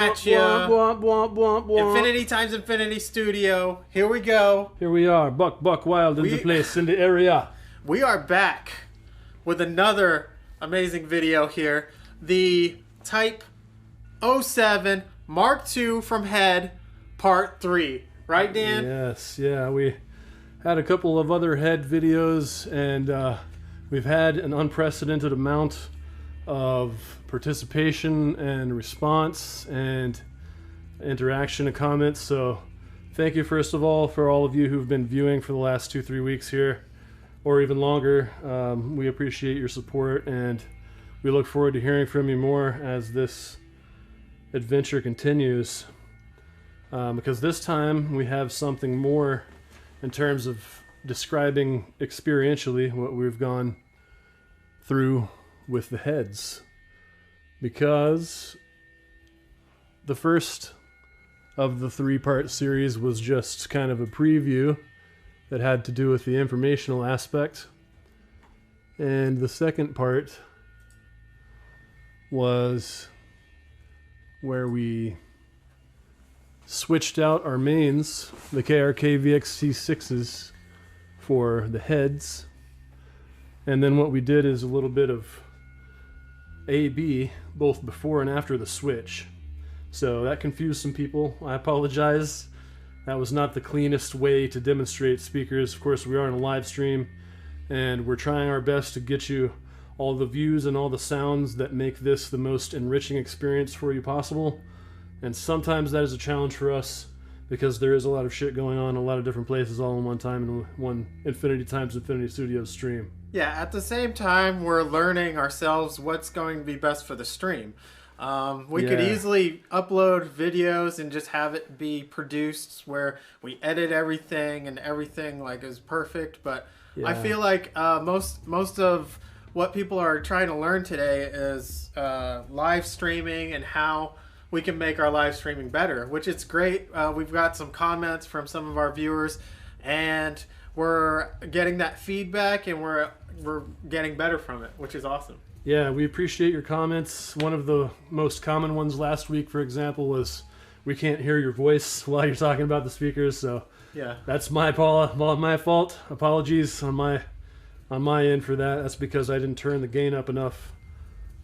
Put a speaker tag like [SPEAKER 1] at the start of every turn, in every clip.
[SPEAKER 1] At ya. Infinity times Infinity Studio. Here we go.
[SPEAKER 2] Here we are, buck wild in the place in the area.
[SPEAKER 1] We are back with another amazing video here. The Type 07 Mark II from HEDD Part 3. Right, Dan?
[SPEAKER 2] Yes, yeah. We had a couple of other HEDD videos, and we've had an unprecedented amount of participation and response and interaction and comments. So thank you, first of all, for all of you who've been viewing for the last 2-3 weeks here, or even longer. We appreciate your support, and we look forward to hearing from you more as this adventure continues, because this time we have something more in terms of describing experientially what we've gone through with the HEDDs, because the first of the 3-part series was just kind of a preview that had to do with the informational aspect, and the second part was where we switched out our mains, the KRK VXT6s, for the HEDDs. And then what we did is a little bit of A/B, both before and after the switch. So that confused some people. I apologize. That was not the cleanest way to demonstrate speakers. Of course, we are on a live stream, and we're trying our best to get you all the views and all the sounds that make this the most enriching experience for you possible. And sometimes that is a challenge for us, because there is a lot of shit going on in a lot of different places all in one time in one Infinity times Infinity Studios stream.
[SPEAKER 1] Yeah, at the same time, we're learning ourselves what's going to be best for the stream. We could easily upload videos and just have it be produced where we edit everything and everything like is perfect. But I feel like most of what people are trying to learn today is live streaming and how we can make our live streaming better, which is great. We've got some comments from some of our viewers, and we're getting that feedback, and we're getting better from it, which is awesome.
[SPEAKER 2] Yeah, we appreciate your comments. One of the most common ones last week, for example, was we can't hear your voice while you're talking about the speakers. So
[SPEAKER 1] yeah,
[SPEAKER 2] that's my fault. Apologies on my end for that. That's because I didn't turn the gain up enough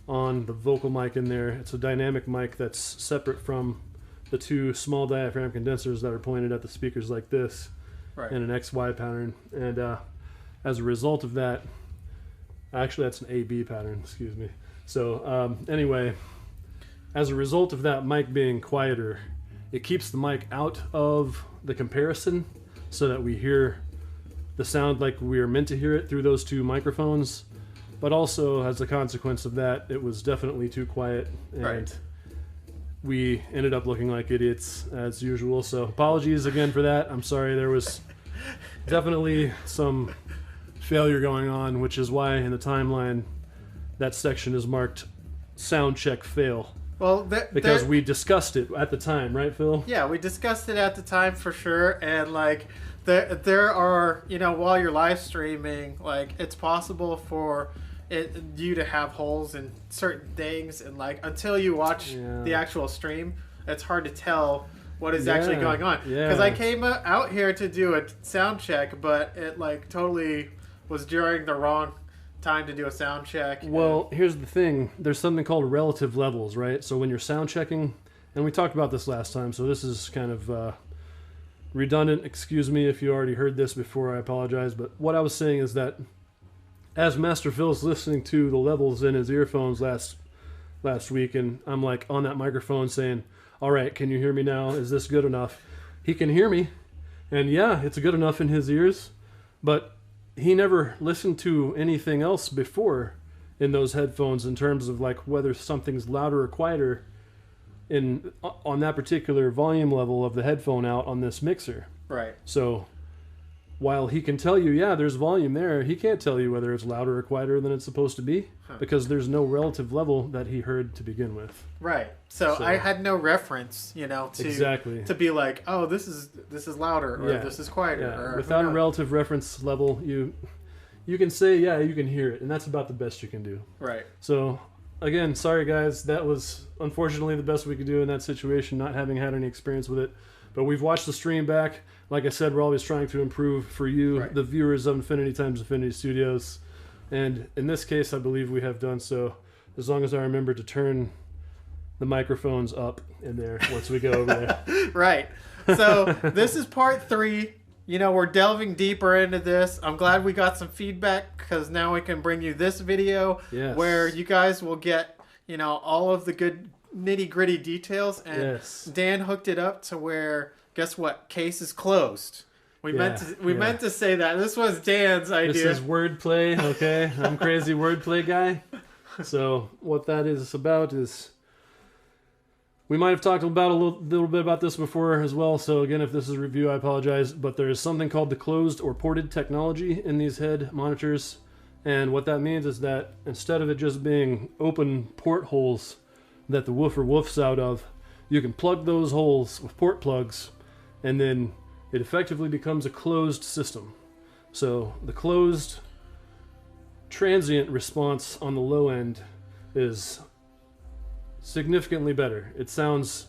[SPEAKER 2] on the vocal mic in there. It's a dynamic mic that's separate from the two small diaphragm condensers that are pointed at the speakers like this, right, in an XY pattern. And as a result of that, actually that's an AB pattern, excuse me. So anyway, as a result of that mic being quieter, it keeps the mic out of the comparison so that we hear the sound like we are meant to hear it through those two microphones. But also, as a consequence of that, it was definitely too quiet, and we ended up looking like idiots as usual. So apologies again for that. I'm sorry. There was definitely some failure going on, which is why in the timeline that section is marked sound check fail. Well, because we discussed it at the time, right, Phil?
[SPEAKER 1] Yeah, we discussed it at the time for sure, and like there are, you know, while you're live streaming, like it's possible for you to have holes in certain things, and like until you watch the actual stream, it's hard to tell what is actually going on. Because I came out here to do a sound check, but it like totally was during the wrong time to do a sound check.
[SPEAKER 2] Well, here's the thing. There's something called relative levels, right? So when you're sound checking, and we talked about this last time, so this is kind of redundant. Excuse me if you already heard this before, I apologize. But what I was saying is that as Master Phil's listening to the levels in his earphones last week, and I'm like on that microphone saying, all right, can you hear me now? Is this good enough? He can hear me, and yeah, it's good enough in his ears, but he never listened to anything else before in those headphones in terms of like whether something's louder or quieter on that particular volume level of the headphone out on this mixer.
[SPEAKER 1] Right.
[SPEAKER 2] So while he can tell you, yeah, there's volume there, he can't tell you whether it's louder or quieter than it's supposed to be, because there's no relative level that he heard to begin with.
[SPEAKER 1] Right. So I had no reference, you know, to be like, oh, this is louder, or this is quieter.
[SPEAKER 2] Yeah.
[SPEAKER 1] Or
[SPEAKER 2] without a relative reference level, you can say, yeah, you can hear it, and that's about the best you can do.
[SPEAKER 1] Right.
[SPEAKER 2] So again, sorry guys, that was unfortunately the best we could do in that situation, not having had any experience with it. But we've watched the stream back. Like I said, we're always trying to improve for you,
[SPEAKER 1] Right.
[SPEAKER 2] the viewers of Infinity Times Infinity Studios. And in this case, I believe we have done so, as long as I remember to turn the microphones up in there once we go over there.
[SPEAKER 1] Right. So this is part 3. You know, we're delving deeper into this. I'm glad we got some feedback, because now we can bring you this video where you guys will get, you know, all of the good nitty-gritty details. And Dan hooked it up to where, guess what? Case is closed. We meant to say that. This was Dan's idea.
[SPEAKER 2] This is wordplay, okay? I'm crazy wordplay guy. So what that is about is, we might have talked about a little bit about this before as well. So again, if this is a review, I apologize. But there is something called the closed or ported technology in these head monitors. And what that means is that instead of it just being open portholes that the woofer woofs out of, you can plug those holes with port plugs, and then it effectively becomes a closed system. So the closed transient response on the low end is significantly better. It sounds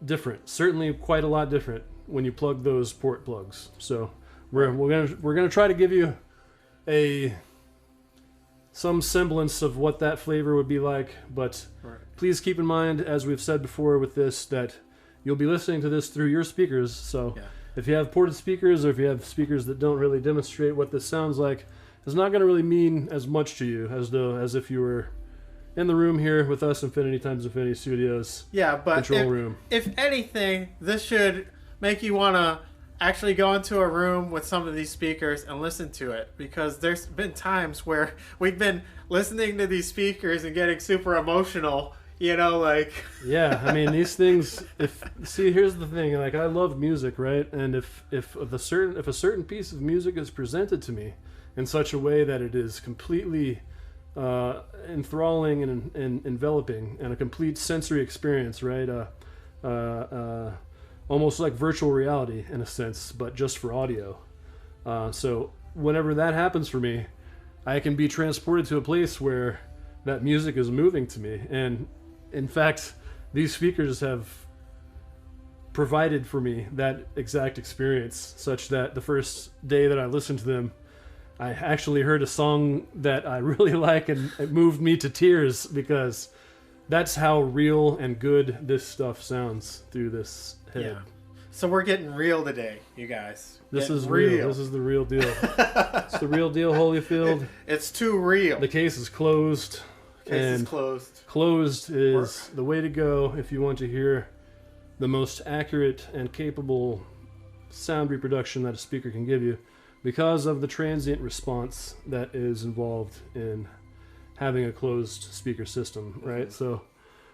[SPEAKER 2] different, certainly quite a lot different when you plug those port plugs. So we're gonna try to give you some semblance of what that flavor would be like, but please keep in mind, as we've said before with this, that you'll be listening to this through your speakers. So if you have ported speakers, or if you have speakers that don't really demonstrate what this sounds like, it's not going to really mean as much to you as if you were in the room here with us, Infinity Times Infinity Studios.
[SPEAKER 1] Yeah, but
[SPEAKER 2] control room.
[SPEAKER 1] If anything, this should make you want to actually go into a room with some of these speakers and listen to it, because there's been times where we've been listening to these speakers and getting super emotional. You know, like
[SPEAKER 2] yeah, I mean, these things. Here's the thing. Like, I love music, right? And if a certain piece of music is presented to me in such a way that it is completely enthralling and enveloping, and a complete sensory experience, right? Almost like virtual reality in a sense, but just for audio. So whenever that happens for me, I can be transported to a place where that music is moving to me. And in fact, these speakers have provided for me that exact experience, such that the first day that I listened to them, I actually heard a song that I really like, and it moved me to tears, because that's how real and good this stuff sounds through this head.
[SPEAKER 1] Yeah. So we're getting real today, you guys.
[SPEAKER 2] This is real. This is the real deal. It's the real deal, Holyfield.
[SPEAKER 1] It's too real.
[SPEAKER 2] The case is closed.
[SPEAKER 1] Case is closed.
[SPEAKER 2] Closed is the way to go if you want to hear the most accurate and capable sound reproduction that a speaker can give you, because of the transient response that is involved in having a closed speaker system, right? So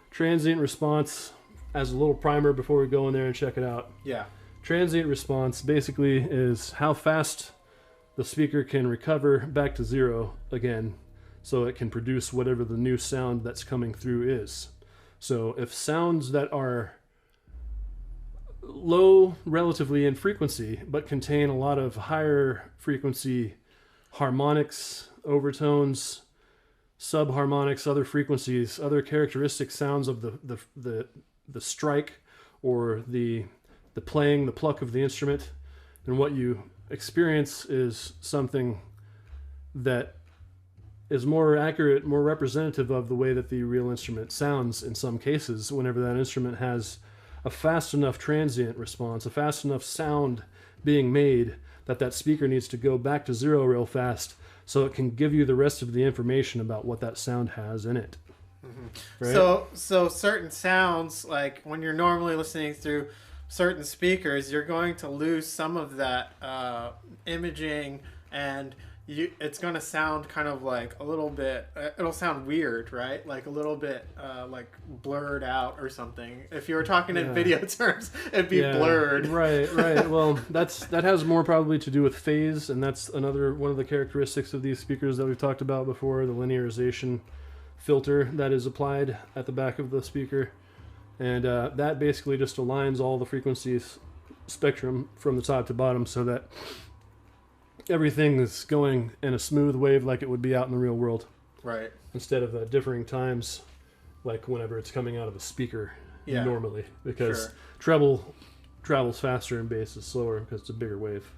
[SPEAKER 2] transient response, as a little primer before we go in there and check it out.
[SPEAKER 1] Yeah.
[SPEAKER 2] Transient response basically is how fast the speaker can recover back to zero again, so it can produce whatever the new sound that's coming through is. So if sounds that are low relatively in frequency, but contain a lot of higher frequency harmonics, overtones, subharmonics, other frequencies, other characteristic sounds of the strike, or the playing, the pluck of the instrument, and what you experience is something that is more accurate, more representative of the way that the real instrument sounds in some cases, whenever that instrument has a fast enough transient response, a fast enough sound being made that speaker needs to go back to zero real fast, so it can give you the rest of the information about what that sound has in it. Mm-hmm. Right?
[SPEAKER 1] So certain sounds, like when you're normally listening through certain speakers, you're going to lose some of that imaging, and it's going to sound kind of like a little bit, it'll sound weird, right? Like a little bit like blurred out or something. If you were talking in video terms, it'd be blurred.
[SPEAKER 2] Right. Well, that has more probably to do with phase, and that's another one of the characteristics of these speakers that we've talked about before, the linearization filter that is applied at the back of the speaker. And that basically just aligns all the frequencies spectrum from the top to bottom, so that everything is going in a smooth wave like it would be out in the real world.
[SPEAKER 1] Right.
[SPEAKER 2] Instead of differing times like whenever it's coming out of a speaker normally. Because treble travels faster and bass is slower because it's a bigger wave.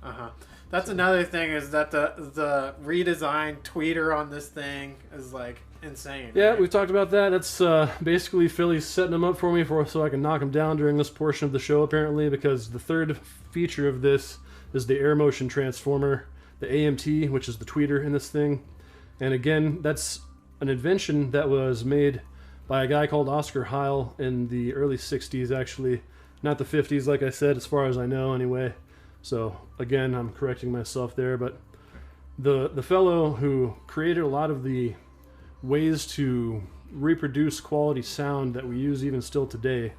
[SPEAKER 1] That's another thing, is that the redesigned tweeter on this thing is like insane.
[SPEAKER 2] Yeah,
[SPEAKER 1] right?
[SPEAKER 2] we've talked about that. That's basically Philly's setting them up for me so I can knock them down during this portion of the show, apparently, because the third feature of this is the Air Motion Transformer, the AMT, which is the tweeter in this thing. And again, that's an invention that was made by a guy called Oscar Heil in the early 60s, actually. Not the 50s, like I said, as far as I know, anyway. So, again, I'm correcting myself there. But the fellow who created a lot of the ways to reproduce quality sound that we use even still today,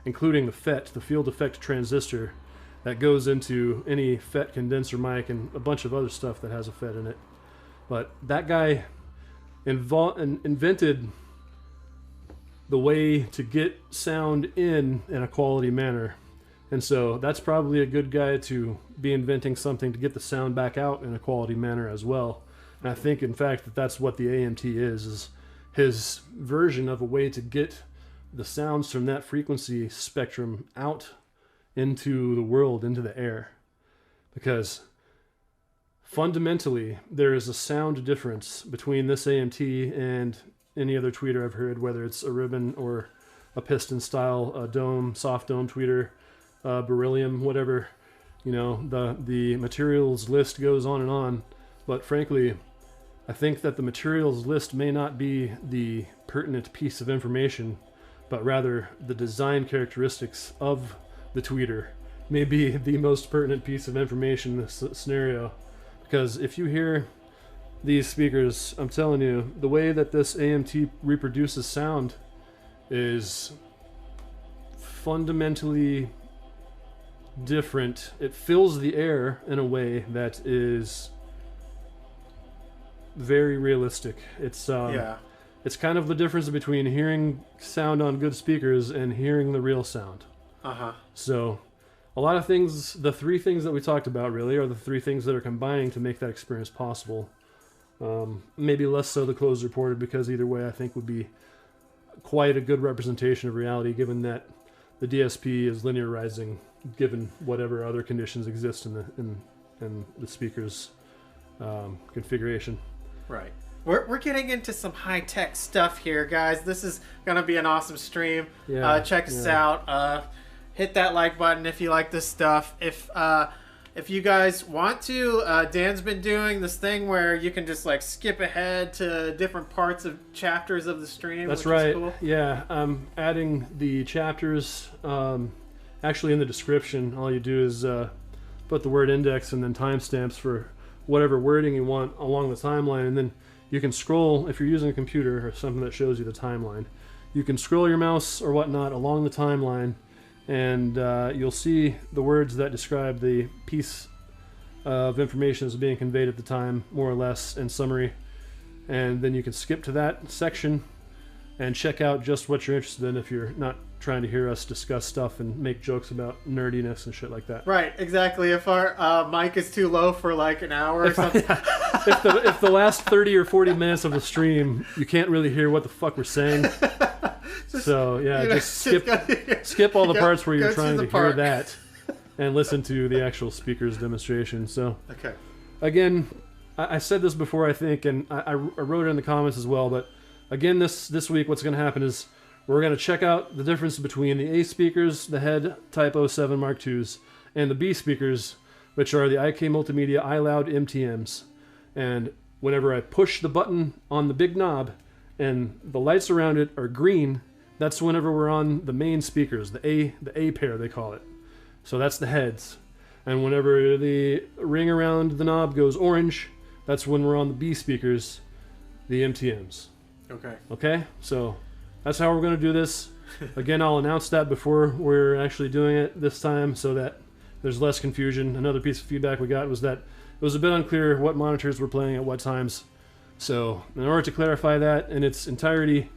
[SPEAKER 2] including the FET, the field effect transistor, that goes into any FET condenser mic and a bunch of other stuff that has a FET in it. But that guy invented the way to get sound in a quality manner. And so that's probably a good guy to be inventing something to get the sound back out in a quality manner as well. And I think, in fact, that's what the AMT is his version of a way to get the sounds from that frequency spectrum out into the world, into the air. Because fundamentally, there is a sound difference between this AMT and any other tweeter I've heard, whether it's a ribbon or a piston style, a dome, soft dome tweeter, beryllium, whatever. You know, the materials list goes on and on. But frankly, I think that the materials list may not be the pertinent piece of information, but rather the design characteristics of the tweeter may be the most pertinent piece of information in this scenario. Because if you hear these speakers, I'm telling you, the way that this AMT reproduces sound is fundamentally different. It fills the air in a way that is very realistic. It's it's kind of the difference between hearing sound on good speakers and hearing the real sound. So a lot of things, the three things that we talked about really are the three things that are combining to make that experience possible. Maybe less so the closed reported, because either way I think would be quite a good representation of reality, given that the DSP is linearizing given whatever other conditions exist in the speaker's configuration.
[SPEAKER 1] Right. We're getting into some high-tech stuff here, guys. This is going to be an awesome stream. Check us out. Hit that like button if you like this stuff. If you guys want to, Dan's been doing this thing where you can just like skip ahead to different parts of chapters of the stream.
[SPEAKER 2] That's right. Is cool. Yeah, I'm adding the chapters actually in the description. All you do is put the word index and then timestamps for whatever wording you want along the timeline, and then you can scroll, if you're using a computer or something that shows you the timeline, you can scroll your mouse or whatnot along the timeline, and you'll see the words that describe the piece of information that's being conveyed at the time, more or less, in summary. And then you can skip to that section and check out just what you're interested in if you're not trying to hear us discuss stuff and make jokes about nerdiness and shit like that.
[SPEAKER 1] Right, exactly. If our mic is too low for like an hour or something.
[SPEAKER 2] If the last 30 or 40 minutes of the stream, you can't really hear what the fuck we're saying. Just skip all the parts where you're trying to hear that and listen to the actual speaker's demonstration. So,
[SPEAKER 1] okay.
[SPEAKER 2] Again, I said this before, I think, and I wrote it in the comments as well, but again, this week what's going to happen is we're going to check out the difference between the A speakers, the HEDD Type 07 Mark IIs, and the B speakers, which are the IK Multimedia iLoud MTMs. And whenever I push the button on the big knob and the lights around it are green, that's whenever we're on the main speakers, the A pair they call it. So that's the heads. And whenever the ring around the knob goes orange, that's when we're on the B speakers, the MTMs. Okay? So that's how we're going to do this. Again, I'll announce that before we're actually doing it this time so that there's less confusion. Another piece of feedback we got was that it was a bit unclear what monitors were playing at what times. So in order to clarify that in its entirety,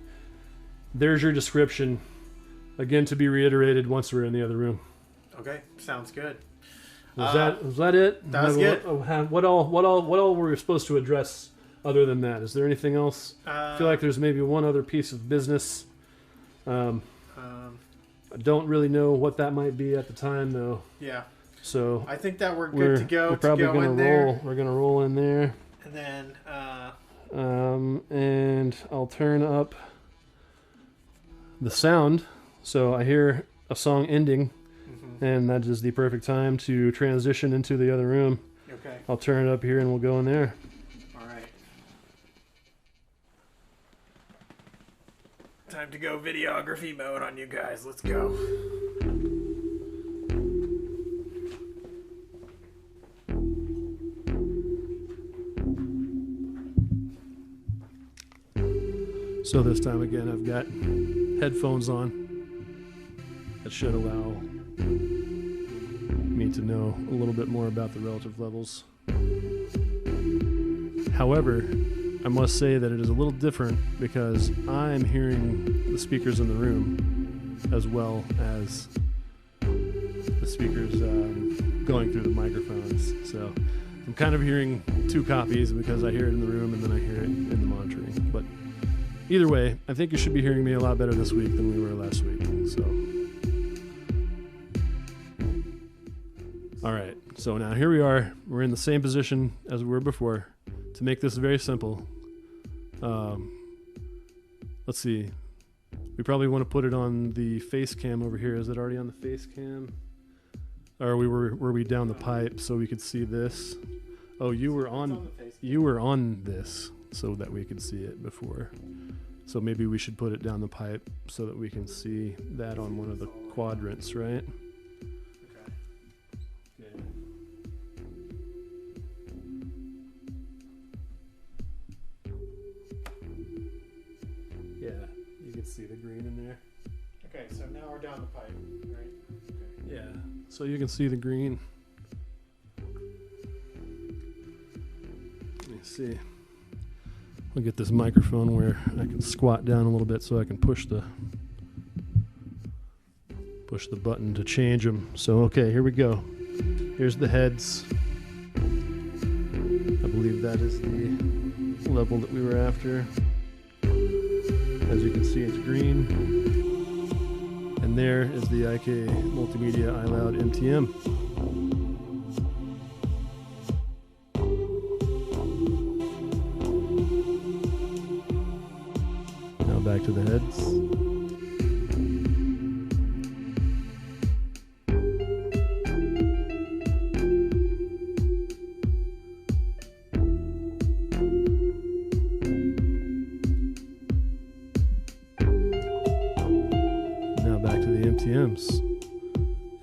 [SPEAKER 2] there's your description. Again, to be reiterated once we're in the other room.
[SPEAKER 1] Okay, sounds good.
[SPEAKER 2] Was that it?
[SPEAKER 1] That was good.
[SPEAKER 2] What all were we supposed to address other than that? Is there anything else? I feel like there's maybe one other piece of business. I don't really know what that might be at the time, though.
[SPEAKER 1] Yeah.
[SPEAKER 2] So
[SPEAKER 1] I think that we're good to go.
[SPEAKER 2] We're probably
[SPEAKER 1] gonna
[SPEAKER 2] roll.
[SPEAKER 1] there.
[SPEAKER 2] We're gonna roll in there.
[SPEAKER 1] And then.
[SPEAKER 2] And I'll turn up the sound, so I hear a song ending, and that is the perfect time to transition into the other room.
[SPEAKER 1] Okay.
[SPEAKER 2] I'll turn it up here, and we'll go in there.
[SPEAKER 1] All right. Time to go videography mode on you guys. Let's go.
[SPEAKER 2] So this time again, I've got headphones on. That should allow me to know a little bit more about the relative levels. However, I must say that it is a little different because I'm hearing the speakers in the room as well as the speakers going through the microphones. So I'm kind of hearing two copies because I hear it in the room and then I hear it in the monitoring. But either way, I think you should be hearing me a lot better this week than we were last week. So, all right. So now here we are. We're in the same position as we were before. To make this very simple, let's see. We probably want to put it on the face cam over here. Is it already on the face cam? Or were we down the pipe so we could see this? Oh, you were on this so that we could see it before. So maybe we should put it down the pipe so that we can see that on one of the quadrants, right? Okay. Yeah, you can see the green in there.
[SPEAKER 1] Okay, so now we're down the pipe, right? Okay.
[SPEAKER 2] Yeah, so you can see the green. Let me see. I'll get this microphone where I can squat down a little bit so I can push the button to change them. So okay, here we go. Here's the heads. I believe that is the level that we were after. As you can see, it's green. And there is the IK Multimedia iLoud MTM. Back to the heads. Now back to the MTMs.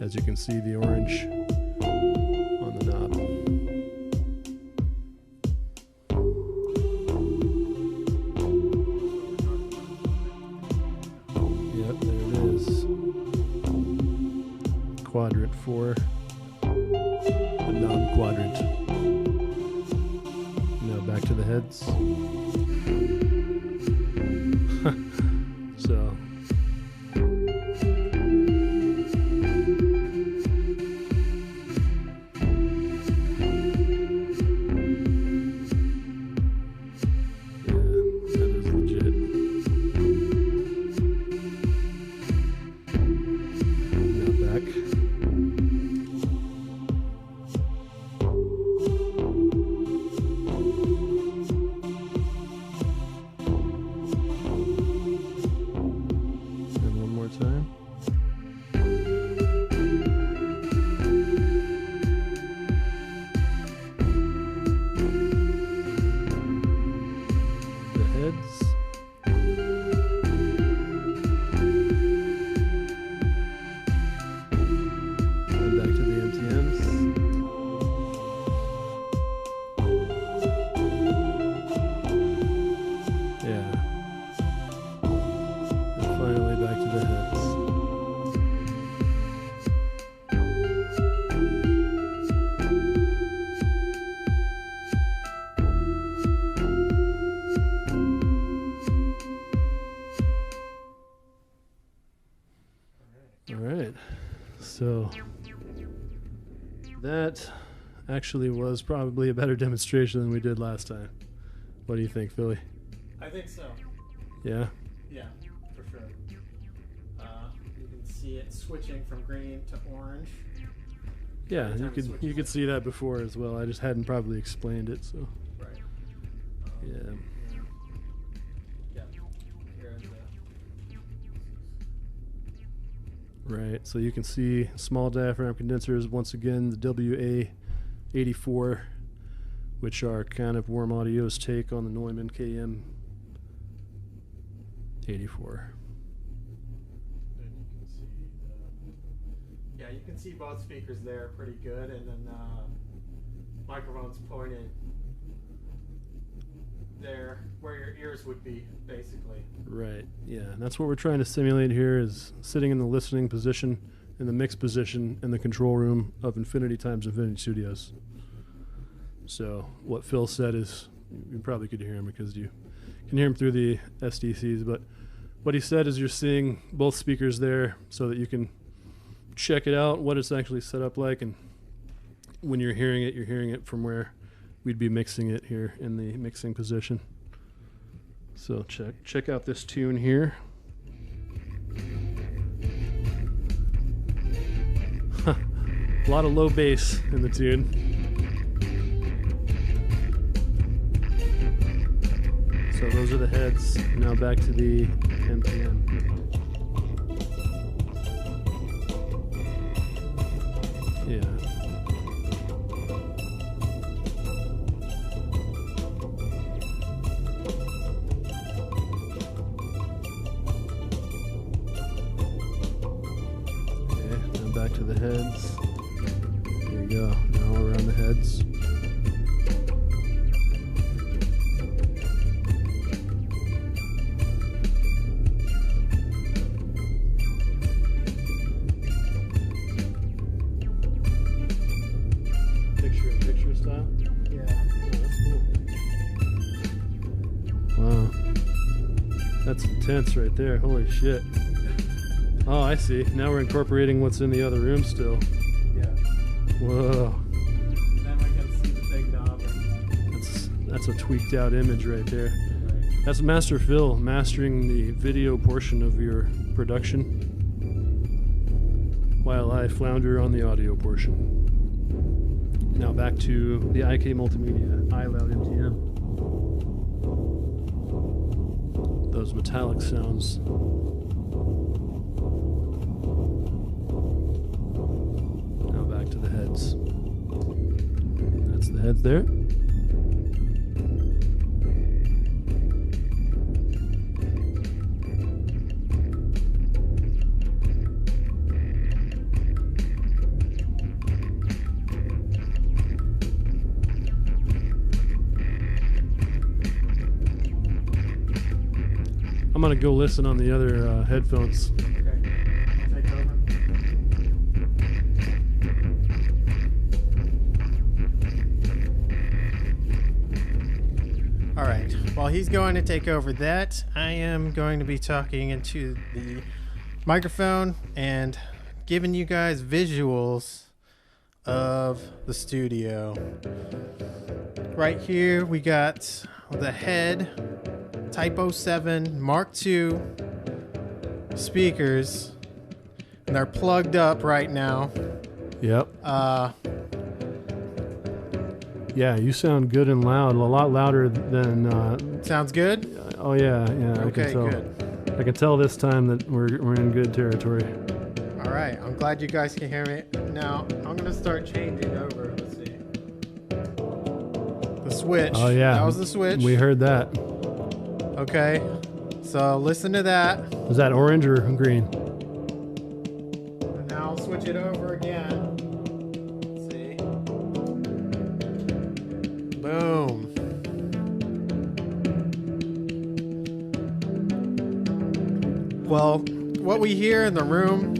[SPEAKER 2] As you can see, the orange on the knob. Quadrant 4, the non-quadrant. Now back to the heads. So yeah, that is legit. Now back. So That actually was probably a better demonstration than we did last time. What do you think, Philly?
[SPEAKER 1] I think so.
[SPEAKER 2] Yeah?
[SPEAKER 1] Yeah, for sure. You can see it switching from green to orange.
[SPEAKER 2] Yeah, you could see that before as well. I just hadn't probably explained it, so.
[SPEAKER 1] Right.
[SPEAKER 2] Yeah.
[SPEAKER 1] Yeah. Here's
[SPEAKER 2] Right, so you can see small diaphragm condensers, once again, the WA84, which are kind of Warm Audio's take on the Neumann KM 84.
[SPEAKER 1] And you can see you can see both speakers there pretty good, and then microphone's pointed there where your ears would be, basically.
[SPEAKER 2] Right, yeah, and that's what we're trying to simulate here, is sitting in the listening position, in the mix position, in the control room of Infinity times Infinity Studios. So what Phil said is, you probably could hear him because you can hear him through the SDCs, but what he said is you're seeing both speakers there so that you can check it out, what it's actually set up like, and when you're hearing it from where we'd be mixing it here in the mixing position. So check out this tune here. A lot of low bass in the tune. So those are the heads. Now back to the MTM. Yeah. Back to the heads. There you go. Now we're on the heads. Picture style?
[SPEAKER 1] Yeah.
[SPEAKER 2] Oh, that's cool. Wow. That's intense right there. Holy shit. Oh, I see. Now we're incorporating what's in the other room still.
[SPEAKER 1] Yeah.
[SPEAKER 2] Whoa.
[SPEAKER 1] Then we can see the big knob.
[SPEAKER 2] That's a tweaked out image right there.
[SPEAKER 1] Right.
[SPEAKER 2] That's Master Phil mastering the video portion of your production, while I flounder on the audio portion. Now back to the IK Multimedia iLoud MTM. Those metallic sounds. To the heads. That's the heads there. I'm gonna go listen on the other headphones.
[SPEAKER 1] Alright, while he's going to take over that, I am going to be talking into the microphone and giving you guys visuals of the studio. Right here we got the HEDD Type 07 Mark II speakers, and they're plugged up right now.
[SPEAKER 2] Yep. Yeah, you sound good and loud. A lot louder than.
[SPEAKER 1] Sounds good?
[SPEAKER 2] Oh yeah.
[SPEAKER 1] Okay,
[SPEAKER 2] I can tell.
[SPEAKER 1] good.
[SPEAKER 2] I can tell this time that we're in good territory.
[SPEAKER 1] All right, I'm glad you guys can hear me. Now I'm gonna start changing over. Let's see. The switch.
[SPEAKER 2] Oh yeah,
[SPEAKER 1] that was the switch.
[SPEAKER 2] We heard that.
[SPEAKER 1] Okay, so listen to that.
[SPEAKER 2] Was that orange or green?
[SPEAKER 1] And now I'll switch it over again. Boom. Well, what we hear in the room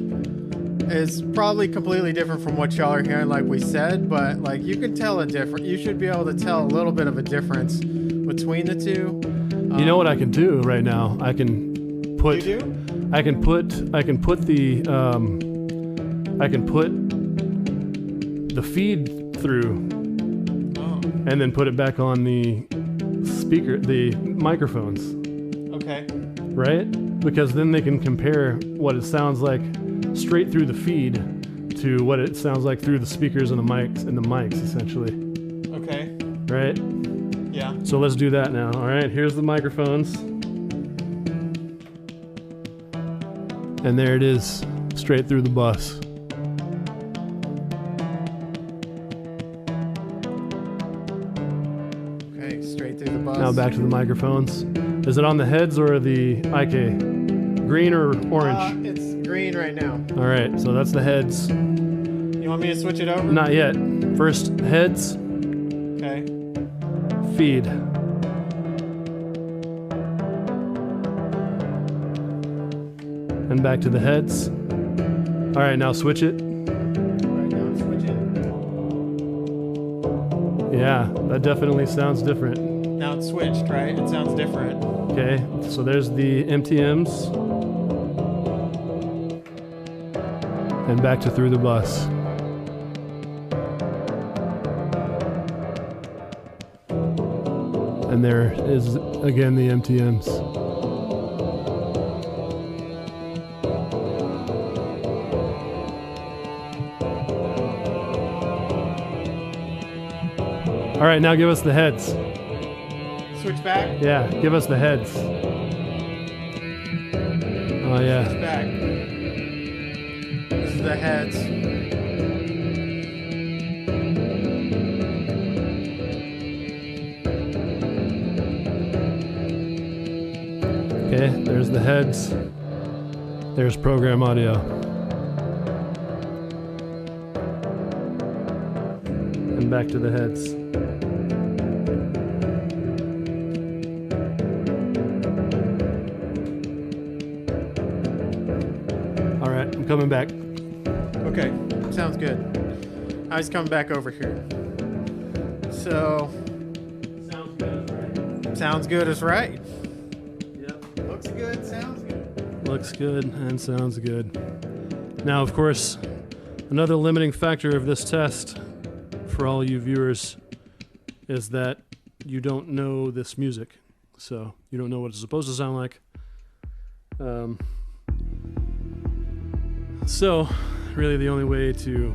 [SPEAKER 1] is probably completely different from what y'all are hearing, like we said, but like you can tell a difference. You should be able to tell a little bit of a difference between the two.
[SPEAKER 2] You know what I can do right now? I can put.
[SPEAKER 1] You do?
[SPEAKER 2] I can put the. I can put the feed through,
[SPEAKER 1] Oh.
[SPEAKER 2] and then put it back on the speaker, the microphones.
[SPEAKER 1] Okay.
[SPEAKER 2] Right? Because then they can compare what it sounds like straight through the feed to what it sounds like through the speakers and the mics essentially.
[SPEAKER 1] Okay.
[SPEAKER 2] Right?
[SPEAKER 1] Yeah.
[SPEAKER 2] So let's do that now. All right, here's the microphones. And there it is, straight through the bus.
[SPEAKER 1] Okay, straight through the bus.
[SPEAKER 2] Now back to the microphones. Is it on the heads or the IK? Green or orange?
[SPEAKER 1] It's green right now.
[SPEAKER 2] All right, so that's the heads.
[SPEAKER 1] You want me to switch it over?
[SPEAKER 2] Not yet. First, heads,
[SPEAKER 1] Okay.
[SPEAKER 2] feed. And back to the heads. All right, now switch it.
[SPEAKER 1] Right now I'm switching.
[SPEAKER 2] Yeah, that definitely sounds different.
[SPEAKER 1] Now it's switched, right? It sounds different.
[SPEAKER 2] Okay, so there's the MTMs. And back to through the bus. And there is again the MTMs. All right, now give us the heads.
[SPEAKER 1] Switch back?
[SPEAKER 2] Yeah, give us the heads. Oh yeah.
[SPEAKER 1] Switch back. This is the heads.
[SPEAKER 2] Okay, there's the heads. There's program audio. And back to the heads. All right, I'm coming back.
[SPEAKER 1] Okay, sounds good. I was coming back over here. So,
[SPEAKER 2] Sounds good, right?
[SPEAKER 1] sounds good is right.
[SPEAKER 2] Yep.
[SPEAKER 1] Looks good, sounds good.
[SPEAKER 2] Looks good and sounds good. Now, of course, another limiting factor of this test for all you viewers is that you don't know this music. So you don't know what it's supposed to sound like. So really the only way to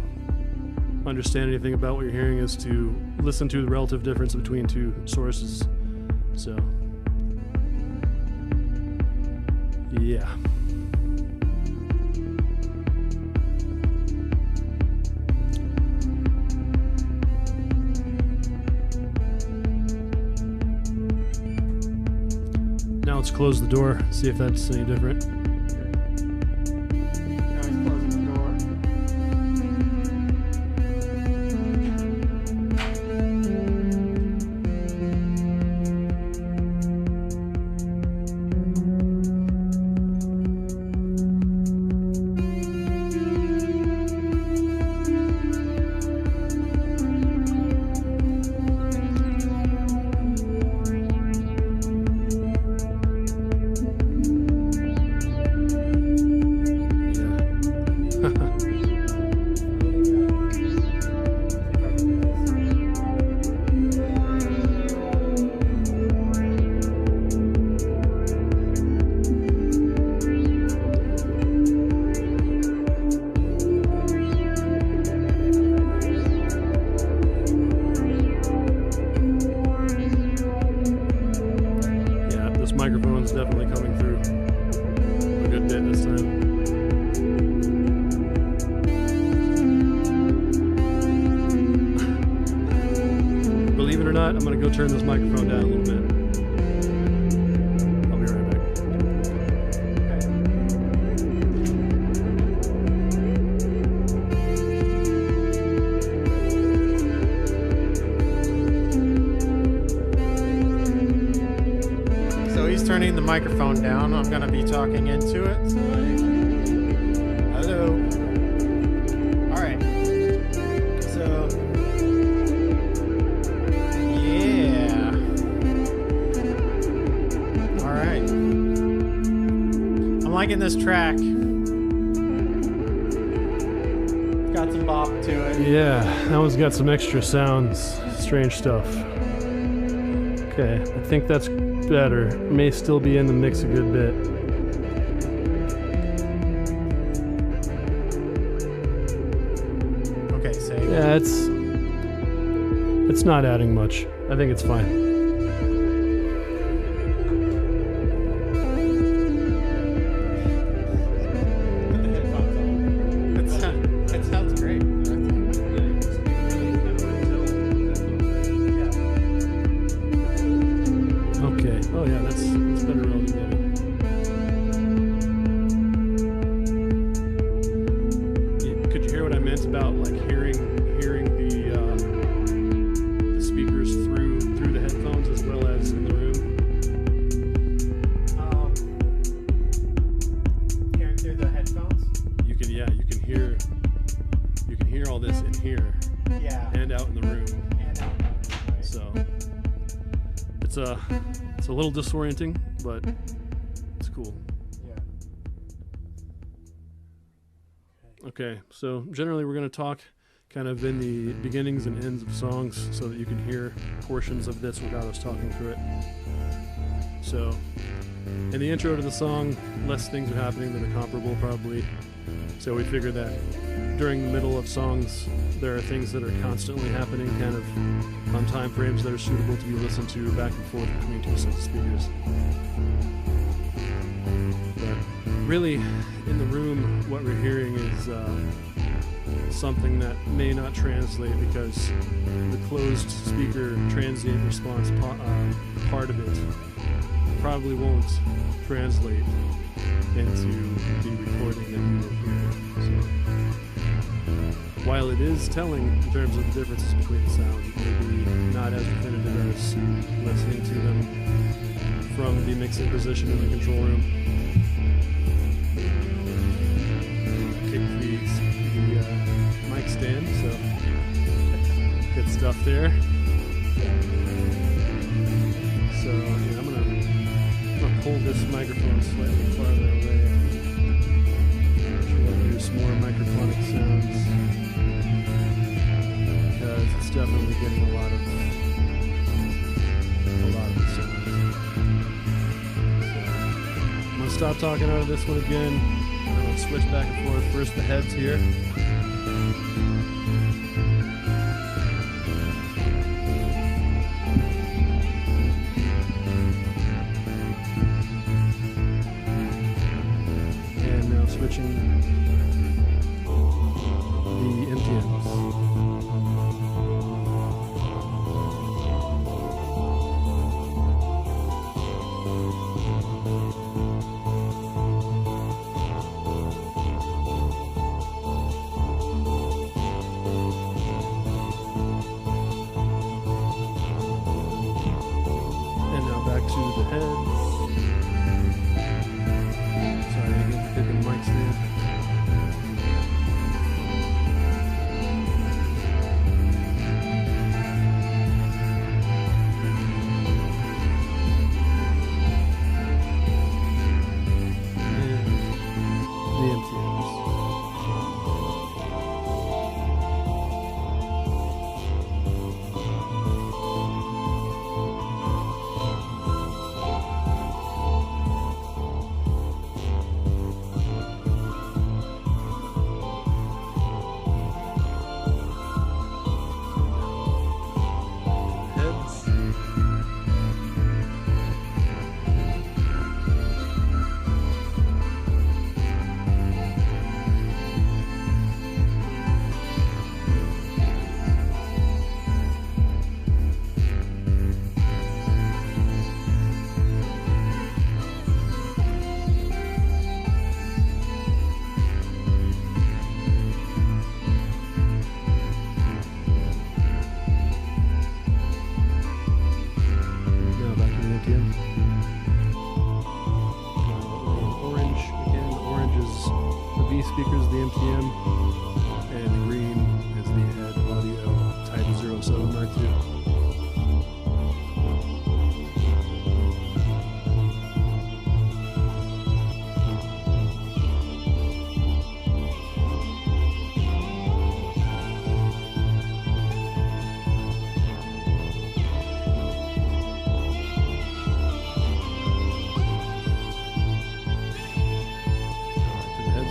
[SPEAKER 2] understand anything about what you're hearing is to listen to the relative difference between two sources. So yeah. Now let's close the door, see if that's any different.
[SPEAKER 1] Now he's closing the door.
[SPEAKER 2] Microphone's definitely coming through a good bit this time. Believe it or not, I'm going to go turn this microphone down a little bit. I'll be right back.
[SPEAKER 1] So he's turning the microphone down. I'm going to be talking into it. So, hello. All right. So, yeah. All right. I'm liking this track. got some bop to it.
[SPEAKER 2] Yeah, that one's got some extra sounds, strange stuff. Okay, I think that's better. May still be in the mix a good bit.
[SPEAKER 1] Okay, save.
[SPEAKER 2] Yeah, it's not adding much. I think it's fine.
[SPEAKER 1] Put the headphones on. It sounds great.
[SPEAKER 2] Okay. Oh yeah, that's better relatively. Could you hear what I meant about like hearing the speakers through the headphones as well as in the room?
[SPEAKER 1] Hearing through the headphones?
[SPEAKER 2] You can hear all this in here
[SPEAKER 1] Yeah.
[SPEAKER 2] and out in the room.
[SPEAKER 1] And out, right?
[SPEAKER 2] So it's a little disorienting, but it's cool.
[SPEAKER 1] Yeah.
[SPEAKER 2] Okay, so generally we're going to talk kind of in the beginnings and ends of songs so that you can hear portions of this without us talking through it. So in the intro to the song, less things are happening than are comparable probably. So we figure that during the middle of songs, there are things that are constantly happening kind of on time frames that are suitable to be listened to back and forth between two sets of speakers. But really, in the room, what we're hearing is something that may not translate because the closed speaker transient response part of it probably won't translate into the recording that you will hear. So, while it is telling in terms of the differences between the sounds, it may be not as definitive as listening to them from the mixing position in the control room. Kick the mic stand, so good stuff there. So yeah, I'm gonna pull this microphone slightly farther away. Hear some more microphonic sounds because it's definitely getting a lot of the sounds. So I'm gonna stop talking out of this one again. I'm gonna switch back and forth. First the heads here. Switching the MTMs. And now back to the heads. Sorry, I get the picking mic stand. speakers, the MTM, and the green is the HEDD Type 07 Mark II.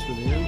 [SPEAKER 2] for the end.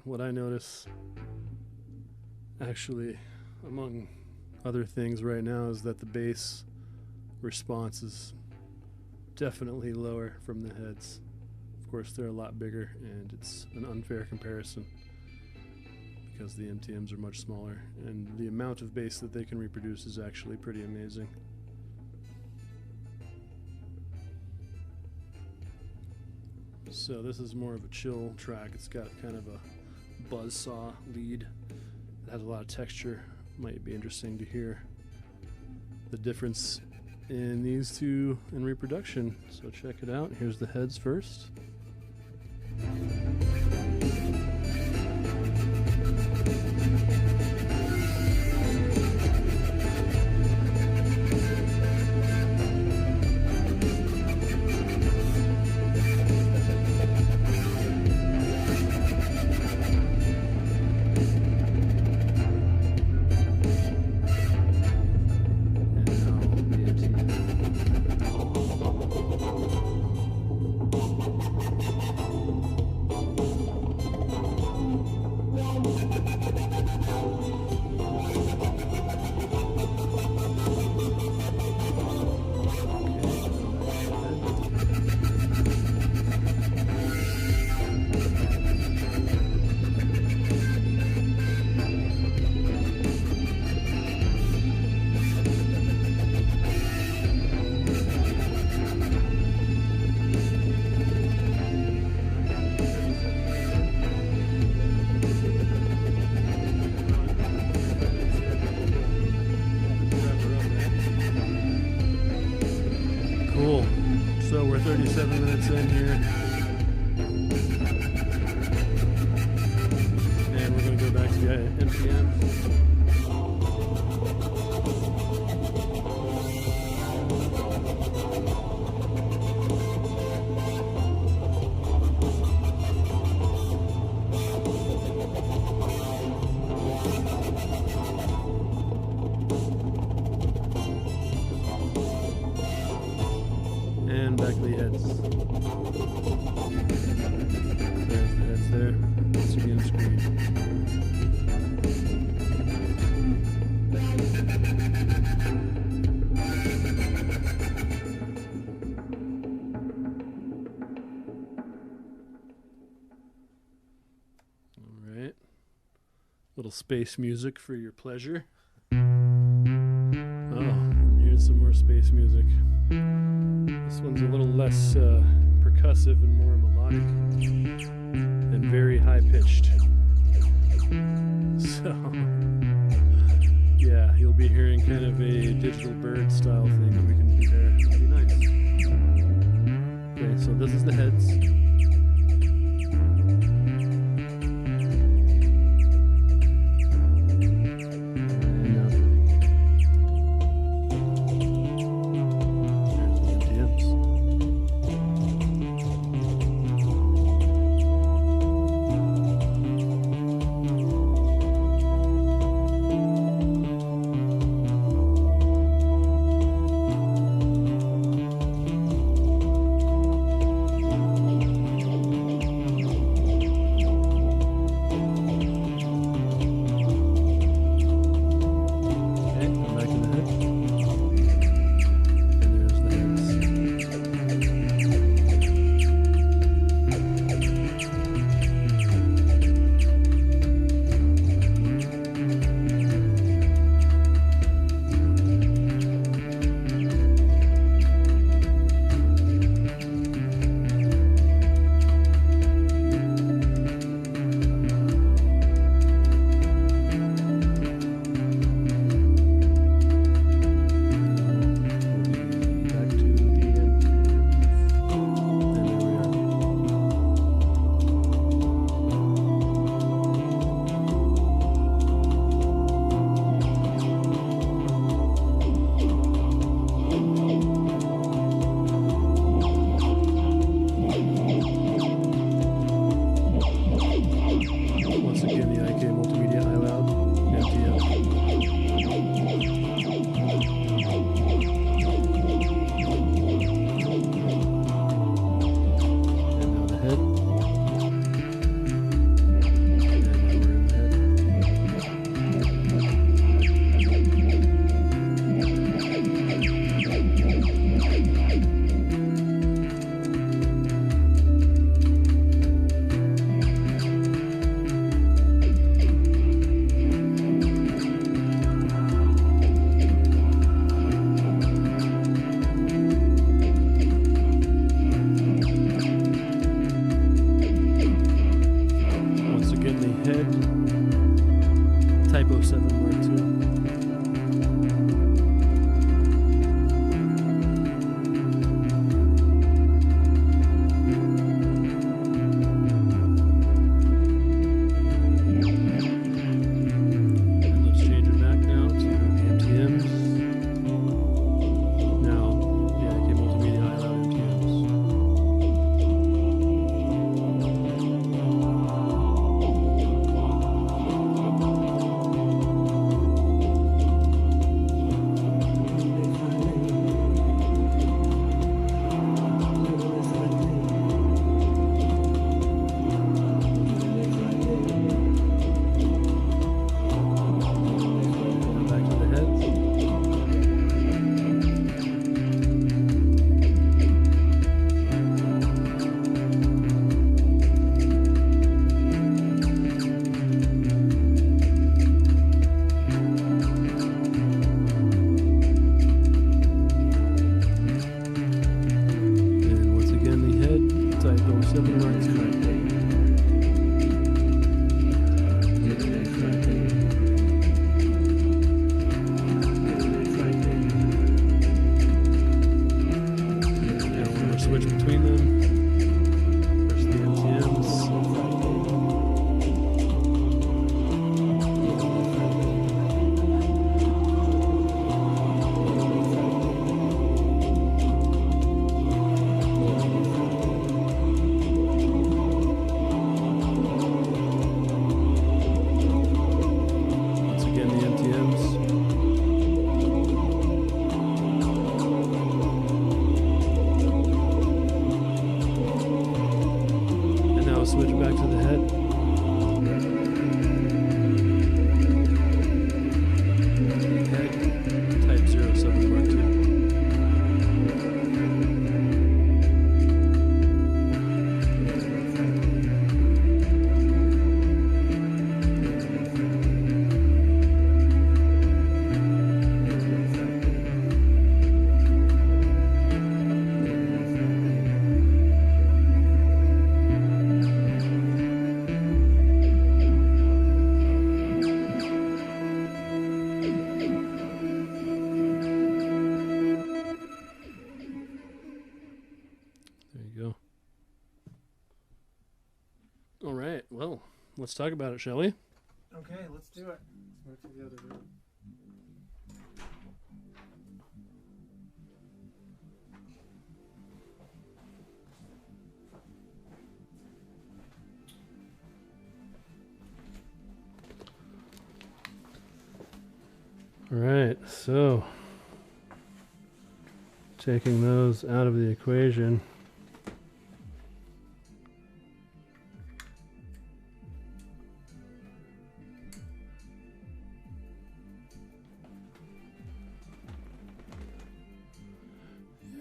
[SPEAKER 2] What I notice, actually, among other things right now, is that the bass response is definitely lower from the heads. Of course, they're a lot bigger, and it's an unfair comparison because the MTMs are much smaller, and the amount of bass that they can reproduce is actually pretty amazing. So this is more of a chill track. It's got kind of a buzzsaw lead. It has a lot of texture. Might be interesting to hear the difference in these two in reproduction. So check it out. Here's the heads first. Cool. So we're 37 minutes in here. And we're going to go back to the MTM. And back to the heads. There's the heads there. Once again, screen. All right. Little space music for your pleasure. Oh, and here's some more space music. This one's a little less percussive and more melodic and very high-pitched. So, yeah, you'll be hearing kind of a digital bird style thing that we can do there. It'll be nice. Okay, so this is the heads. Switch between them. There's the MTMs. Once again, the MTMs. Switch back to the head. HEDD Type 07 Mark II. All right, well, let's talk about it, shall we?
[SPEAKER 1] Okay, let's do it. Let's move to the other room.
[SPEAKER 2] All right, so taking those out of the equation.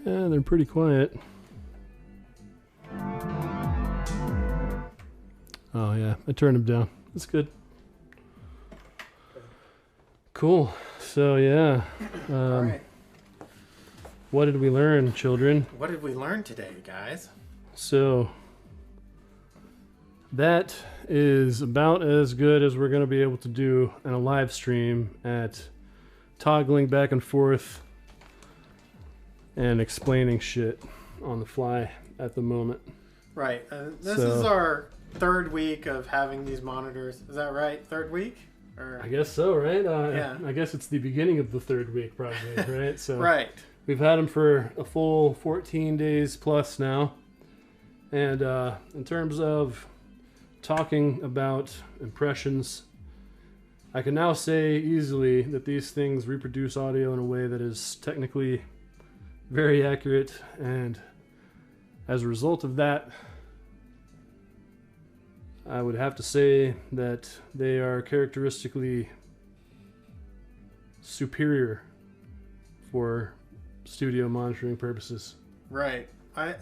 [SPEAKER 2] Yeah, they're pretty quiet. Oh yeah, I turned them down. That's good. Cool. So yeah,
[SPEAKER 1] All right.
[SPEAKER 2] What did we learn, children?
[SPEAKER 1] What did we learn today, guys?
[SPEAKER 2] So that is about as good as we're going to be able to do in a live stream at toggling back and forth and explaining shit on the fly at the moment.
[SPEAKER 1] Right. This is our third week of having these monitors. Is that right? Third week? Or...
[SPEAKER 2] I guess so, right?
[SPEAKER 1] Yeah.
[SPEAKER 2] I guess it's the beginning of the third week, probably, right? So
[SPEAKER 1] right.
[SPEAKER 2] We've had them for a full 14 days plus now. And in terms of talking about impressions, I can now say easily that these things reproduce audio in a way that is technically very accurate, and as a result of that, I would have to say that they are characteristically superior for studio monitoring purposes.
[SPEAKER 1] Right.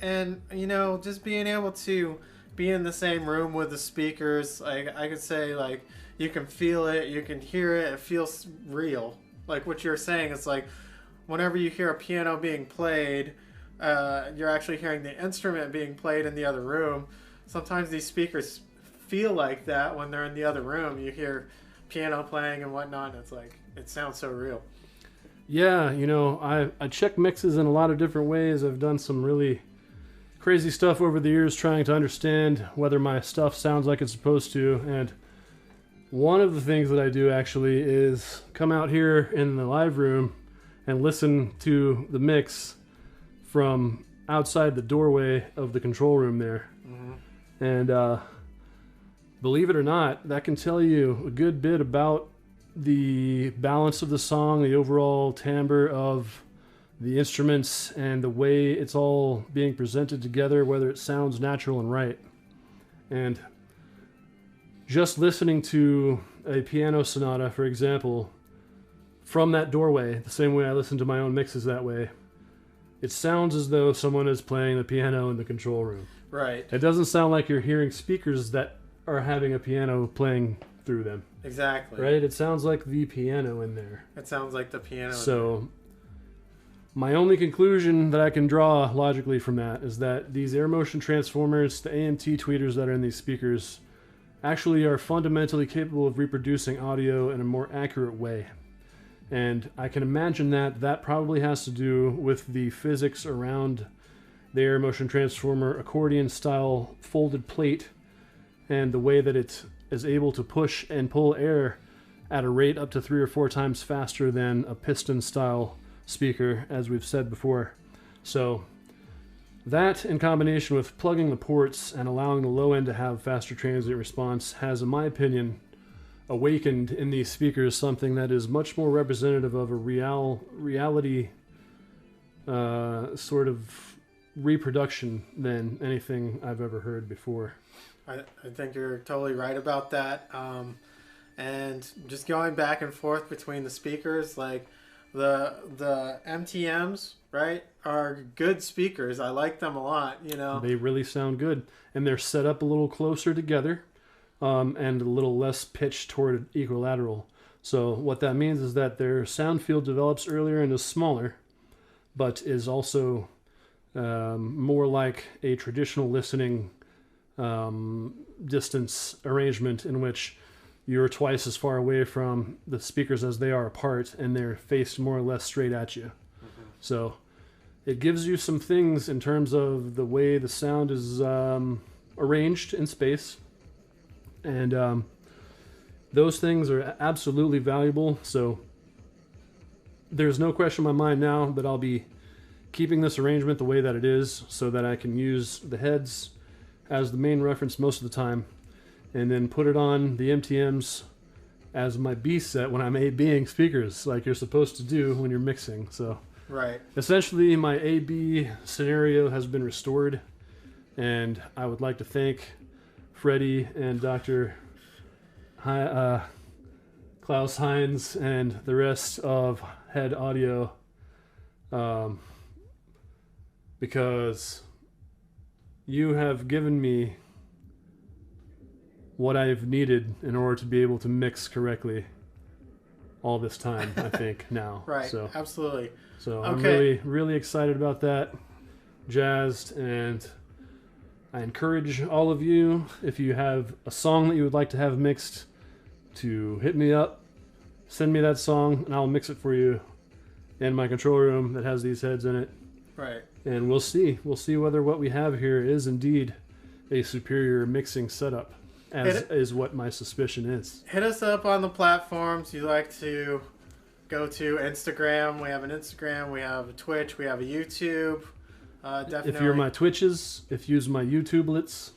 [SPEAKER 1] And, you know, just being able to be in the same room with the speakers, like I could say, like, you can feel it, you can hear it, it feels real. Like what you're saying, it's like whenever you hear a piano being played, you're actually hearing the instrument being played in the other room. Sometimes these speakers feel like that when they're in the other room. You hear piano playing and whatnot, and it's like, it sounds so real.
[SPEAKER 2] Yeah, you know, I check mixes in a lot of different ways. I've done some really crazy stuff over the years trying to understand whether my stuff sounds like it's supposed to, and one of the things that I do actually is come out here in the live room and listen to the mix from outside the doorway of the control room there. Mm-hmm. And believe it or not, that can tell you a good bit about the balance of the song, the overall timbre of the instruments, and the way it's all being presented together, whether it sounds natural and right. And just listening to a piano sonata, for example, from that doorway, the same way I listen to my own mixes that way, it sounds as though someone is playing the piano in the control room.
[SPEAKER 1] Right.
[SPEAKER 2] It doesn't sound like you're hearing speakers that are having a piano playing through them.
[SPEAKER 1] Exactly.
[SPEAKER 2] Right? It sounds like the piano in there.
[SPEAKER 1] It sounds like the piano.
[SPEAKER 2] So My only conclusion that I can draw logically from that is that these air motion transformers, the AMT tweeters that are in these speakers, actually are fundamentally capable of reproducing audio in a more accurate way. And I can imagine that that probably has to do with the physics around the air motion transformer accordion style folded plate and the way that it is able to push and pull air at a rate up to 3 or 4 times faster than a piston style speaker, as we've said before. So that, in combination with plugging the ports and allowing the low end to have faster transient response, has, in my opinion, awakened in these speakers something that is much more representative of a reality sort of reproduction than anything I've ever heard before.
[SPEAKER 1] I think you're totally right about that. And just going back and forth between the speakers, like the MTMs, right, are good speakers. I like them a lot, you know.
[SPEAKER 2] They really sound good. And they're set up a little closer together and a little less pitched toward equilateral. So what that means is that their sound field develops earlier and is smaller, but is also more like a traditional listening distance arrangement in which you're twice as far away from the speakers as they are apart, and they're faced more or less straight at you. Mm-hmm. So it gives you some things in terms of the way the sound is arranged in space. And those things are absolutely valuable. So there's no question in my mind now that I'll be keeping this arrangement the way that it is so that I can use the heads as the main reference most of the time, and then put it on the MTMs as my B set when I'm A-Bing speakers, like you're supposed to do when you're mixing. So
[SPEAKER 1] right.
[SPEAKER 2] Essentially, my A-B scenario has been restored, and I would like to thank Freddie and Dr. Klaus Heinz and the rest of HEDD Audio, because you have given me what I've needed in order to be able to mix correctly all this time, I think, now.
[SPEAKER 1] Right,
[SPEAKER 2] so,
[SPEAKER 1] absolutely.
[SPEAKER 2] So
[SPEAKER 1] okay.
[SPEAKER 2] I'm really, really excited about that, jazzed, and I encourage all of you, if you have a song that you would like to have mixed, to hit me up, send me that song, and I'll mix it for you in my control room that has these heads in it.
[SPEAKER 1] Right.
[SPEAKER 2] And we'll see whether what we have here is indeed a superior mixing setup, as is what my suspicion is.
[SPEAKER 1] Hit us up on the platforms you like to go to. Instagram, we have an Instagram, we have a Twitch, we have a YouTube. Definitely.
[SPEAKER 2] If you're my Twitches, if you use my YouTubelets.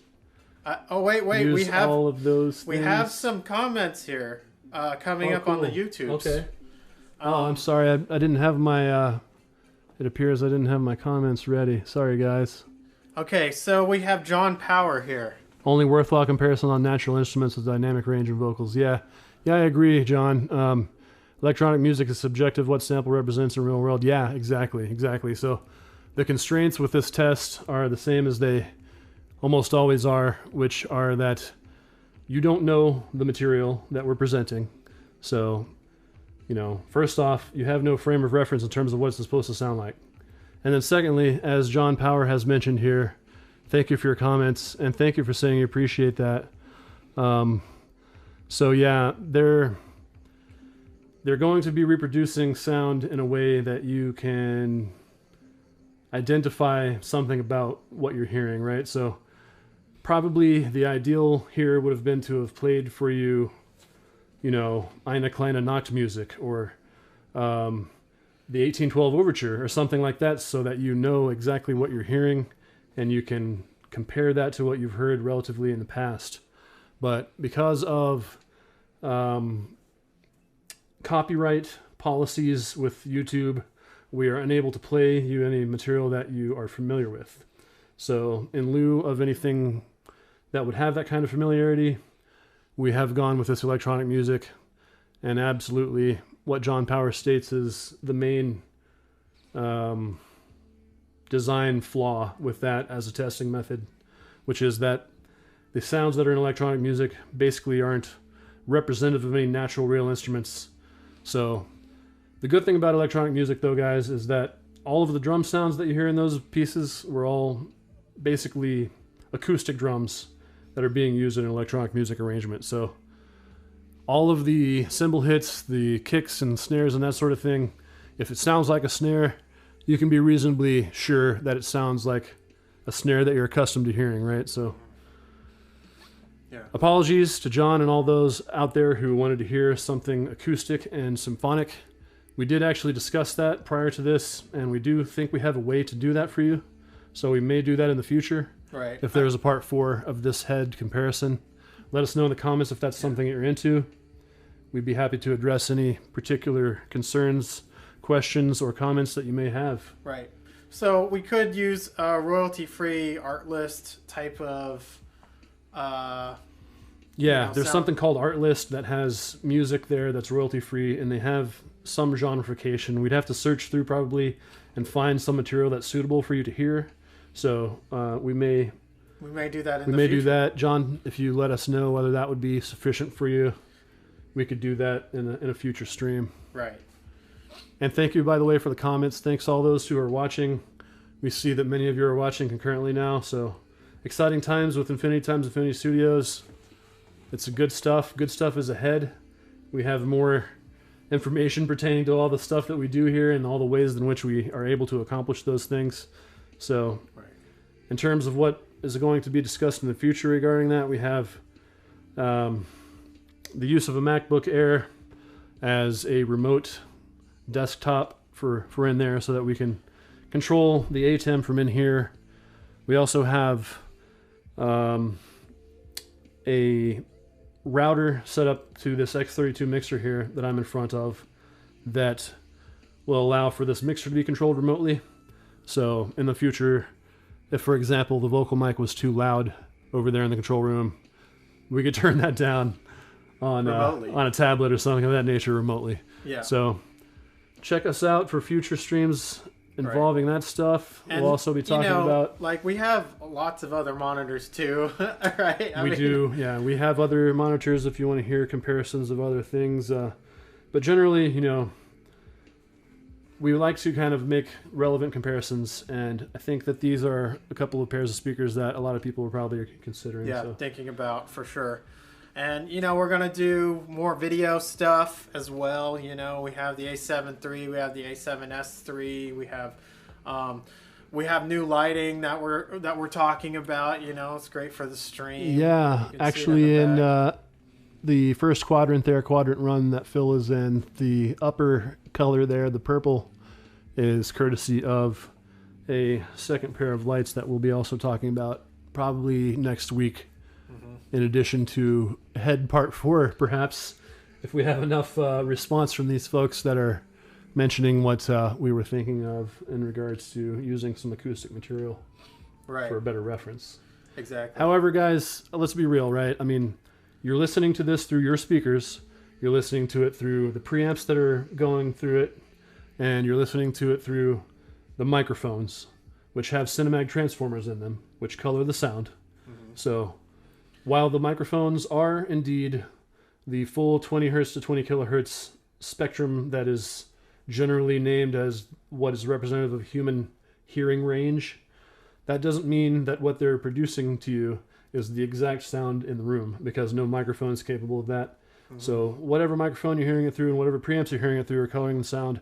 [SPEAKER 1] Wait, we have
[SPEAKER 2] all of those.
[SPEAKER 1] We have some comments here coming up
[SPEAKER 2] cool.
[SPEAKER 1] on the YouTubes.
[SPEAKER 2] Okay. I'm sorry, I didn't have my. It appears I didn't have my comments ready. Sorry, guys.
[SPEAKER 1] Okay, so we have John Power here.
[SPEAKER 2] Only worthwhile comparison on natural instruments with dynamic range and vocals. Yeah, I agree, John. Electronic music is subjective. What sample represents in real world? Yeah, exactly. So the constraints with this test are the same as they almost always are, which are that you don't know the material that we're presenting. So, first off, you have no frame of reference in terms of what it's supposed to sound like. And then secondly, as John Power has mentioned here, thank you for your comments, and thank you for saying you appreciate that. So yeah, they're going to be reproducing sound in a way that you can identify something about what you're hearing, right? So probably the ideal here would have been to have played for you, Eine kleine Nachtmusik, or the 1812 Overture, or something like that, so that you know exactly what you're hearing, and you can compare that to what you've heard relatively in the past. But because of copyright policies with YouTube, we are unable to play you any material that you are familiar with. So in lieu of anything that would have that kind of familiarity, we have gone with this electronic music, and absolutely what John Power states is the main design flaw with that as a testing method, which is that the sounds that are in electronic music basically aren't representative of any natural real instruments. So the good thing about electronic music, though, guys, is that all of the drum sounds that you hear in those pieces were all basically acoustic drums that are being used in an electronic music arrangement. So all of the cymbal hits, the kicks and snares and that sort of thing, if it sounds like a snare, you can be reasonably sure that it sounds like a snare that you're accustomed to hearing, right? So
[SPEAKER 1] yeah.
[SPEAKER 2] Apologies to John and all those out there who wanted to hear something acoustic and symphonic. We did actually discuss that prior to this, and we do think we have a way to do that for you. So we may do that in the future.
[SPEAKER 1] Right.
[SPEAKER 2] If there's a part 4 of this head comparison. Let us know in the comments if that's something that you're into. We'd be happy to address any particular concerns, questions, or comments that you may have.
[SPEAKER 1] Right. So we could use a royalty-free art list type of...
[SPEAKER 2] there's something called Art List that has music there that's royalty-free, and they have some genreification. We'd have to search through probably and find some material that's suitable for you to hear. So we may
[SPEAKER 1] do that in the future.
[SPEAKER 2] We may do that. John, if you let us know whether that would be sufficient for you, we could do that in a future stream.
[SPEAKER 1] Right.
[SPEAKER 2] And thank you, by the way, for the comments. Thanks all those who are watching. We see that many of you are watching concurrently now, so exciting times with Infinity Times Infinity Studios. It's good stuff. Good stuff is ahead. We have more information pertaining to all the stuff that we do here and all the ways in which we are able to accomplish those things. So in terms of what is going to be discussed in the future regarding that, we have the use of a MacBook Air as a remote desktop for in there so that we can control the ATEM from in here. We also have a router set up to this X32 mixer here that I'm in front of that will allow for this mixer to be controlled remotely. So in the future, if for example the vocal mic was too loud over there in the control room, we could turn that down on a tablet or something of that nature remotely.
[SPEAKER 1] Yeah.
[SPEAKER 2] So check us out for future streams involving that stuff.
[SPEAKER 1] And,
[SPEAKER 2] we'll also be talking about...
[SPEAKER 1] Like, we have lots of other monitors, too, right?
[SPEAKER 2] We do, yeah. We have other monitors if you want to hear comparisons of other things. But generally, we like to kind of make relevant comparisons, and I think that these are a couple of pairs of speakers that a lot of people are probably considering.
[SPEAKER 1] Yeah, thinking about, for sure. And, we're going to do more video stuff as well. We have the A7 III, we have the A7S III, we have new lighting that we're talking about. It's great for the stream.
[SPEAKER 2] Yeah, actually in the first quadrant there, quadrant run that Phil is in, the upper color there, the purple, is courtesy of a second pair of lights that we'll be also talking about probably next week. In addition to head part 4, perhaps, if we have enough response from these folks that are mentioning what we were thinking of in regards to using some acoustic material for a better reference.
[SPEAKER 1] Exactly.
[SPEAKER 2] However, guys, let's be real, right? I mean, you're listening to this through your speakers, you're listening to it through the preamps that are going through it, and you're listening to it through the microphones, which have cinematic transformers in them, which color the sound. So while the microphones are indeed the full 20 hertz to 20 kilohertz spectrum that is generally named as what is representative of human hearing range, that doesn't mean that what they're producing to you is the exact sound in the room, because no microphone is capable of that. So whatever microphone you're hearing it through and whatever preamps you're hearing it through are coloring the sound.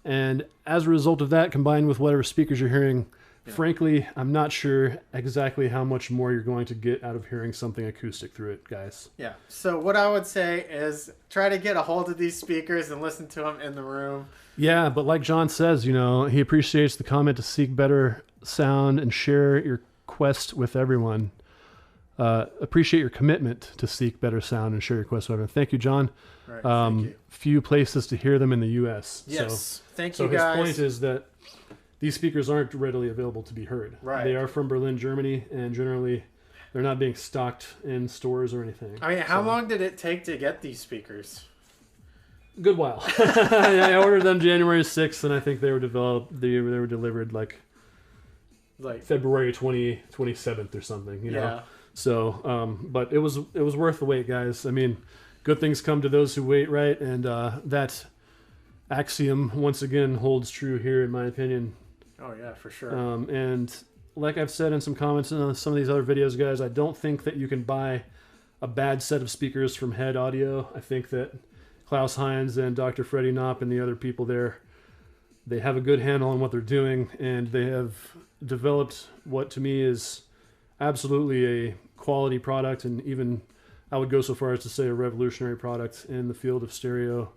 [SPEAKER 2] And as a result of that, combined with whatever speakers you're hearing, frankly, I'm not sure exactly how much more you're going to get out of hearing something acoustic through it, guys.
[SPEAKER 1] Yeah. So what I would say is try to get a hold of these speakers and listen to them in the room. Yeah,
[SPEAKER 2] but like John says, he appreciates the comment to seek better sound and share your quest with everyone. Appreciate your commitment to seek better sound and share your quest with everyone. Thank you, John.
[SPEAKER 1] Right, thank you.
[SPEAKER 2] Few places to hear them in the U.S.
[SPEAKER 1] Yes. Thank you, guys.
[SPEAKER 2] So his point is that these speakers aren't readily available to be heard.
[SPEAKER 1] Right.
[SPEAKER 2] They are from Berlin, Germany, and generally they're not being stocked in stores or anything.
[SPEAKER 1] I mean, how long did it take to get these speakers?
[SPEAKER 2] Good while. I ordered them January 6th, and I think they were delivered like February 27th or something. You know? So, but it was worth the wait, guys. I mean, good things come to those who wait, right? And that axiom once again holds true here, in my opinion.
[SPEAKER 1] Oh yeah, for sure.
[SPEAKER 2] And like I've said in some comments in some of these other videos, guys, I don't think that you can buy a bad set of speakers from HEDD Audio. I think that Klaus Heinz and Dr. Freddie Knopp and the other people there, they have a good handle on what they're doing, and they have developed what to me is absolutely a quality product, and even I would go so far as to say a revolutionary product in the field of stereo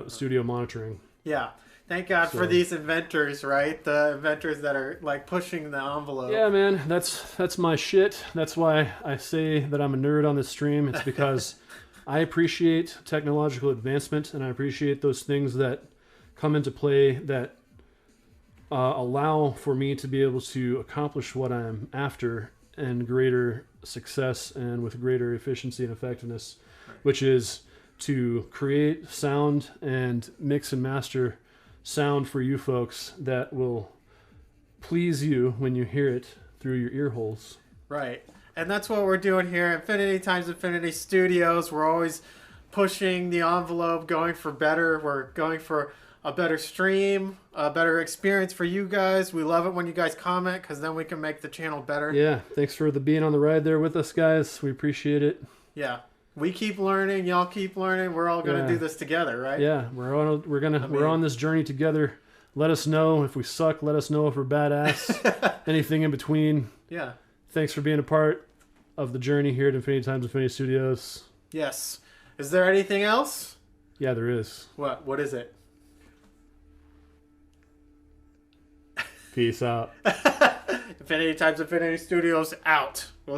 [SPEAKER 2] studio monitoring.
[SPEAKER 1] Yeah. Thank God for these inventors, right? The inventors that are like pushing the envelope.
[SPEAKER 2] Yeah, man, that's my shit. That's why I say that I'm a nerd on this stream. It's because I appreciate technological advancement, and I appreciate those things that come into play that allow for me to be able to accomplish what I'm after in greater success and with greater efficiency and effectiveness, which is to create sound and mix and master sound for you folks that will please you when you hear it through your ear holes.
[SPEAKER 1] Right. And that's what we're doing here. Infinity times Infinity Studios. We're always pushing the envelope, going for better. We're going for a better stream, a better experience for you guys. We love it when you guys comment, because then we can make the channel better.
[SPEAKER 2] Yeah. Thanks for being on the ride there with us, guys. We appreciate it.
[SPEAKER 1] Yeah. We keep learning. Y'all keep learning. We're all going to do this together, right?
[SPEAKER 2] Yeah. We're on this journey together. Let us know if we suck. Let us know if we're badass. Anything in between.
[SPEAKER 1] Yeah.
[SPEAKER 2] Thanks for being a part of the journey here at Infinity Times Infinity Studios.
[SPEAKER 1] Yes. Is there anything else?
[SPEAKER 2] Yeah, there is.
[SPEAKER 1] What? What is it?
[SPEAKER 2] Peace out.
[SPEAKER 1] Infinity times Infinity Studios out. We'll